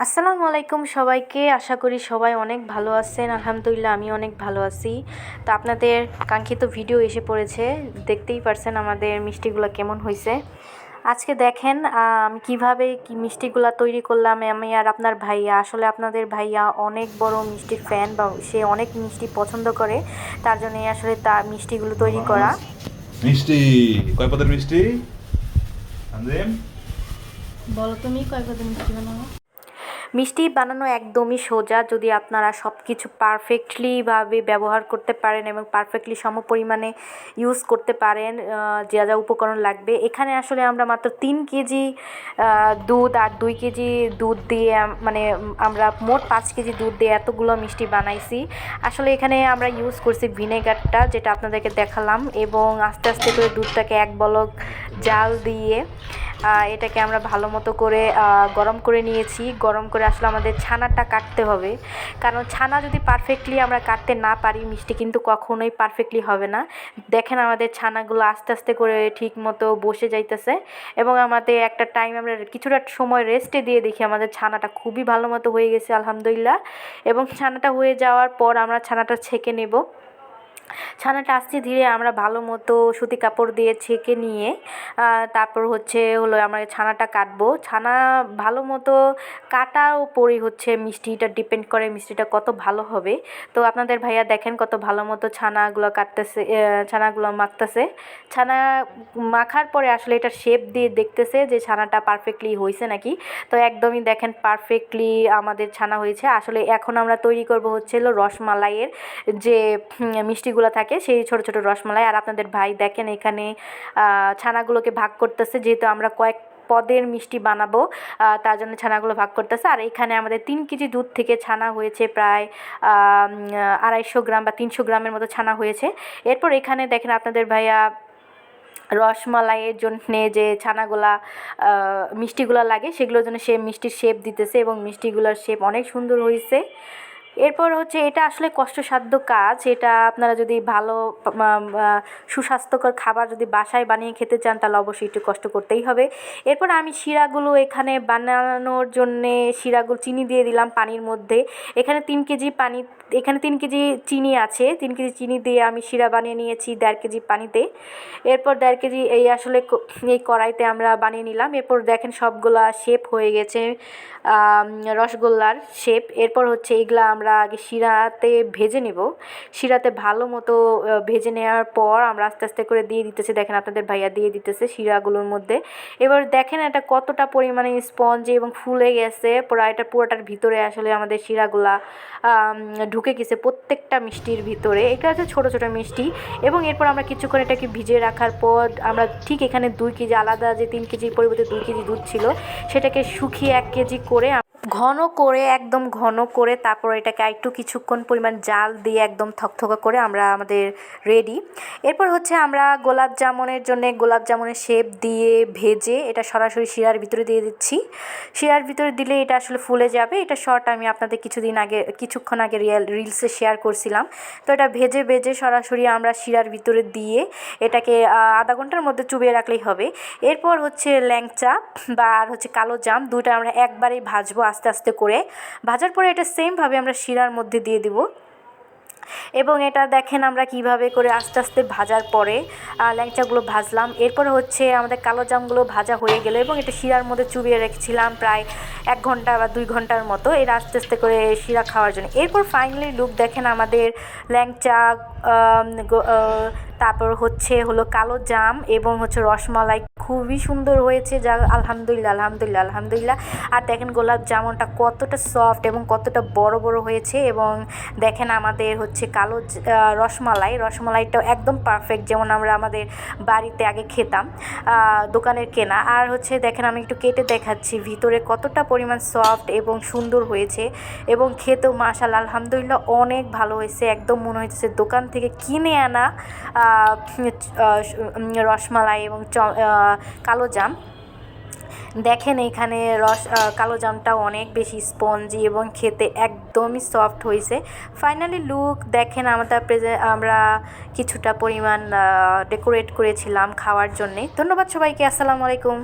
আসসালামু আলাইকুম সবাইকে। আশা করি সবাই অনেক ভালো আছেন। আলহামদুলিল্লাহ আমি অনেক ভালো আছি। তো আপনাদের কাঙ্ক্ষিত ভিডিও এসে পড়েছে, দেখতেই পারছেন আমাদের মিষ্টিগুলো কেমন হয়েছে। আজকে দেখেন আমি কীভাবে মিষ্টিগুলো তৈরি করলাম। আমি আর আপনার ভাইয়া, আসলে আপনাদের ভাইয়া অনেক বড় মিষ্টির ফ্যান, বা সে অনেক মিষ্টি পছন্দ করে, তার জন্যই আসলে তার মিষ্টিগুলো তৈরি করা। মিষ্টি কয় পদের মিষ্টি? আনজিম, বলো তুমি কয় পদের মিষ্টি বানাবো? মিষ্টি বানানো একদমই সোজা, যদি আপনারা সব কিছু পারফেক্টলিভাবে ব্যবহার করতে পারেন এবং পারফেক্টলি সমপরিমাণে ইউজ করতে পারেন। যা যা উপকরণ লাগবে, এখানে আসলে আমরা মাত্র 3 কেজি দুধ আর 2 কেজি দুধ দিয়ে, মানে আমরা মোট 5 কেজি দুধ দিয়ে এতগুলো মিষ্টি বানাইছি। আসলে এখানে আমরা ইউজ করছি ভিনেগারটা, যেটা আপনাদেরকে দেখালাম, এবং আস্তে আস্তে করে দুধটাকে এক বলক জাল দিয়ে এটাকে আমরা ভালো মতো করে গরম করে নিয়েছি। গরম করে আসলে আমাদের ছানাটা কাটতে হবে, কারণ ছানা যদি পারফেক্টলি আমরা কাটতে না পারি, মিষ্টি কিন্তু কখনোই পারফেক্টলি হবে না। দেখেন আমাদের ছানাগুলো আস্তে আস্তে করে ঠিক মতো বসে যাইতেছে, এবং আমাদের একটা টাইম আমরা কিছুটা সময় রেস্টে দিয়ে দেখি আমাদের ছানাটা খুবই ভালো মতো হয়ে গেছে আলহামদুলিল্লাহ। এবং ছানাটা হয়ে যাওয়ার পর আমরা ছানাটা ছেঁকে নেব। ছানাটা আস্তে ধীরে আমরা ভালো মতো সুতি কাপড় দিয়ে ছেঁকে নিয়ে তারপর হলো আমরা ছানাটা কাটবো। ছানা ভালো মতো কাটার উপরই মিষ্টিটা ডিপেন্ড করে, মিষ্টিটা কত ভালো হবে। তো আপনাদের ভাইয়া দেখেন কত ভালো মতো ছানাগুলো কাটতেছে, ছানাগুলো মাখতেছে। ছানা মাখার পরে আসলে এটা শেপ দিয়ে দেখতেছে যে ছানাটা পারফেক্টলি হয়েছে নাকি। তো একদমই দেখেন পারফেক্টলি আমাদের ছানা হয়েছে। আসলে এখন আমরা তৈরি করব হলো রসমালাইয়ের যে মিষ্টিগুলো থাকে, সেই ছোট ছোট রসমালাই। আর আপনাদের ভাই দেখেন এখানে ছানাগুলোকে ভাগ করতেছে, যেহেতু আমরা কয়েক পদের মিষ্টি বানাবো, তার জন্য ছানাগুলো ভাগ করতেছে। আর এখানে আমাদের 3 কেজি দুধ থেকে ছানা হয়েছে প্রায় 250 গ্রাম বা 300 গ্রামের মতো ছানা হয়েছে। এরপর এখানে দেখেন আপনাদের ভাইয়া রসমালাইয়ের জন্যে যে ছানাগুলা মিষ্টিগুলা লাগে, সেগুলোর জন্য সে মিষ্টির শেপ দিতেছে, এবং মিষ্টিগুলোর শেপ অনেক সুন্দর হয়েছে। এরপর এটা আসলে কষ্টসাধ্য কাজ। এটা আপনারা যদি ভালো সুস্বাস্থ্যকর খাবার যদি বাসায় বানিয়ে খেতে চান, তাহলে অবশ্যই একটু কষ্ট করতেই হবে। এরপর আমি শিরাগুলো এখানে বানানোর জন্যে শিরাগুলো চিনি দিয়ে দিলাম পানির মধ্যে। এখানে 3 কেজি পানি, এখানে 3 কেজি চিনি আছে। 3 কেজি চিনি দিয়ে আমি শিরা বানিয়ে নিয়েছি 1.5 কেজি পানিতে। এরপর 1.5 কেজি এই কড়াইতে আমরা বানিয়ে নিলাম। এরপর দেখেন সবগুলা শেপ হয়ে গেছে, রসগোল্লার শেপ। এরপর এগুলা আমরা আগে শিরাতে ভেজে নেব। শিরাতে ভালো মতো ভেজে নেওয়ার পর আমরা আস্তে আস্তে করে দিয়ে দিতেছি। দেখেন আপনাদের ভাইয়া দিয়ে দিতেছে শিরাগুলোর মধ্যে। এবার দেখেন এটা কতটা পরিমাণে স্পঞ্জি এবং ফুলে গেছে, পুরোটার ভিতরে আসলে আমাদের শিরাগুলা ঢুকে গেছে প্রত্যেকটা মিষ্টির ভিতরে। এটা হচ্ছে ছোটো ছোটো মিষ্টি। এবং এরপর আমরা কিছুক্ষণ এটাকে ভিজিয়ে রাখার পর আমরা ঠিক এখানে 2 কেজি, আলাদা যে 3 কেজির পরিবর্তে 2 কেজি দুধ ছিল, সেটাকে শুকিয়ে 1 কেজি করে ঘন করে, একদম ঘন করে, তারপর এটাকে একটু কিছুক্ষণ পরিমাণ জাল দিয়ে একদম থকথকা করে আমরা আমাদের রেডি। এরপর আমরা গোলাপ জামুনের জন্য গোলাপ জামুনের শেপ দিয়ে ভেজে এটা সরাসরি শিরার ভিতরে দিয়ে দিচ্ছি। শিরার ভিতরে দিলে এটা আসলে ফুলে যাবে। এটা শর্ট আমি আপনাদের কিছুক্ষণ আগে রিলসে শেয়ার করছিলাম। তো এটা ভেজে ভেজে সরাসরি আমরা শিরার ভিতরে দিয়ে এটাকে আধা ঘন্টার মধ্যে চুবিয়ে রাখলেই হবে। এরপর ল্যাংচা বা আর কালো জাম, দুটো আমরা একবারেই ভাজবো আস্তে আস্তে করে। ভাজার পরে এটা সেমভাবে আমরা শিরার মধ্যে দিয়ে দিব। এবং এটা দেখেন আমরা কিভাবে করে আস্তে আস্তে ভাজার পরে ল্যাংচাগুলো ভাজলাম। এরপর আমাদের কালো জামগুলো ভাজা হয়ে গেল, এবং এটা শিরার মধ্যে চুবিয়ে রেখেছিলাম প্রায় 1 ঘন্টা বা 2 ঘন্টার মতো, এটা আস্তে আস্তে করে শিরা খাওয়ার জন্য। এরপর ফাইনালি লুক দেখেন আমাদের ল্যাংচা, তারপর হলো কালো জাম এবং রসমালাই খুবই সুন্দর হয়েছে, যা আলহামদুলিল্লাহ আলহামদুলিল্লাহ আলহামদুলিল্লাহ। আর দেখেন গোলাপ জামুনটা কতটা সফট এবং কতটা বড় বড় হয়েছে। এবং দেখেন আমাদের রসমালাইটাও একদম পারফেক্ট, যেমন আমরা আমাদের বাড়িতে আগে খেতাম, দোকানের কেনা। আর দেখেন আমি একটু কেটে দেখাচ্ছি ভিতরে কতটা পরিমাণ সফট এবং সুন্দর হয়েছে, এবং খেতেও মাশাআল্লাহ আলহামদুলিল্লাহ অনেক ভালো হয়েছে। একদম মনে হচ্ছে দোকান থেকে কিনে আনা রসমালাই এবং কালো জাম। দেখেন এইখানে কালো জামটাও অনেক বেশি স্পঞ্জি এবং খেতে একদমই সফট হয়েছে। ফাইনালি লুক দেখেন আমরা কিছুটা পরিমাণ ডেকোরেট করেছিলাম খাওয়ার জন্যে। ধন্যবাদ সবাইকে। আসসালামু আলাইকুম।